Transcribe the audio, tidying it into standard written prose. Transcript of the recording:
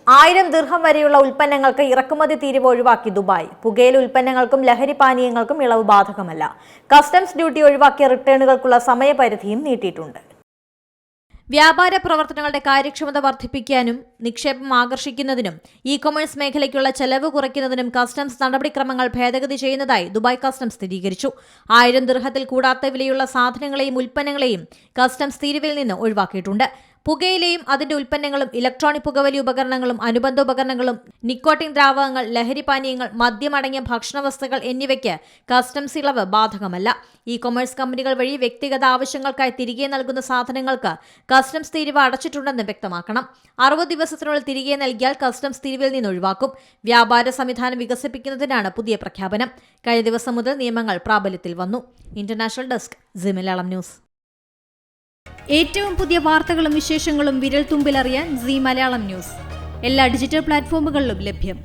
1000 ദിർഹം വരെയുള്ള ഉൽപ്പന്നങ്ങൾക്ക് ഇറക്കുമതി തീരുവ ഒഴിവാക്കി ദുബായ്. പുകയില ഉൽപ്പന്നങ്ങൾക്കും ലഹരി പാനീയങ്ങൾക്കും ഇളവ് ബാധകമല്ല. കസ്റ്റംസ് ഡ്യൂട്ടി ഒഴിവാക്കിയ റിട്ടേണുകൾക്കുള്ള സമയപരിധിയും നീട്ടിയിട്ടുണ്ട്. വ്യാപാര പ്രവർത്തനങ്ങളുടെ കാര്യക്ഷമത വർദ്ധിപ്പിക്കാനും നിക്ഷേപം ആകർഷിക്കുന്നതിനും ഇ-കൊമേഴ്സ് മേഖലയ്ക്കുള്ള ചെലവ് കുറയ്ക്കുന്നതിനും കസ്റ്റംസ് നടപടിക്രമങ്ങൾ ഭേദഗതി ചെയ്യുന്നതായി ദുബായ് കസ്റ്റംസ് സ്ഥിരീകരിച്ചു. 1000 ദിർഹത്തിൽ കൂടാത്ത വിലയുള്ള സാധനങ്ങളെയും ഉൽപ്പന്നങ്ങളെയും കസ്റ്റംസ് തീരുവയിൽ നിന്ന് ഒഴിവാക്കിയിട്ടുണ്ട്. പുകയിലയും അതിന്റെ ഉൽപ്പന്നങ്ങളും, ഇലക്ട്രോണിക് പുകവലി ഉപകരണങ്ങളും, അനുബന്ധ ഉപകരണങ്ങളും, നിക്കോട്ടിൻ ദ്രാവകങ്ങൾ, ലഹരി പാനീയങ്ങൾ, മദ്യമടങ്ങിയ ഭക്ഷണവസ്തുക്കൾ എന്നിവയ്ക്ക് കസ്റ്റംസ് ഇളവ് ബാധകമല്ല. ഇ-കൊമേഴ്സ് കമ്പനികൾ വഴി വ്യക്തിഗത ആവശ്യങ്ങൾക്കായി തിരികെ നൽകുന്ന സാധനങ്ങൾക്ക് കസ്റ്റംസ് തീരുവ അടച്ചിട്ടുണ്ടെന്ന് വ്യക്തമാക്കണം. 60 ദിവസത്തിനുള്ളിൽ തിരികെ നൽകിയാൽ കസ്റ്റംസ് തീരുവയിൽ നിന്ന് ഒഴിവാക്കും. വ്യാപാര സംവിധാനം വികസിപ്പിക്കുന്നതിനാണ് പുതിയ പ്രഖ്യാപനം. കഴിഞ്ഞ ദിവസം മുതൽ നിയമങ്ങൾ പ്രാബല്യത്തിൽ വന്നു. International desk, C Malayalam news. ഏറ്റവും പുതിയ വാർത്തകളും വിശേഷങ്ങളും വിരൽ തുമ്പിലറിയാൻ സി മലയാളം ന്യൂസ് എല്ലാ ഡിജിറ്റൽ പ്ലാറ്റ്ഫോമുകളിലും ലഭ്യം.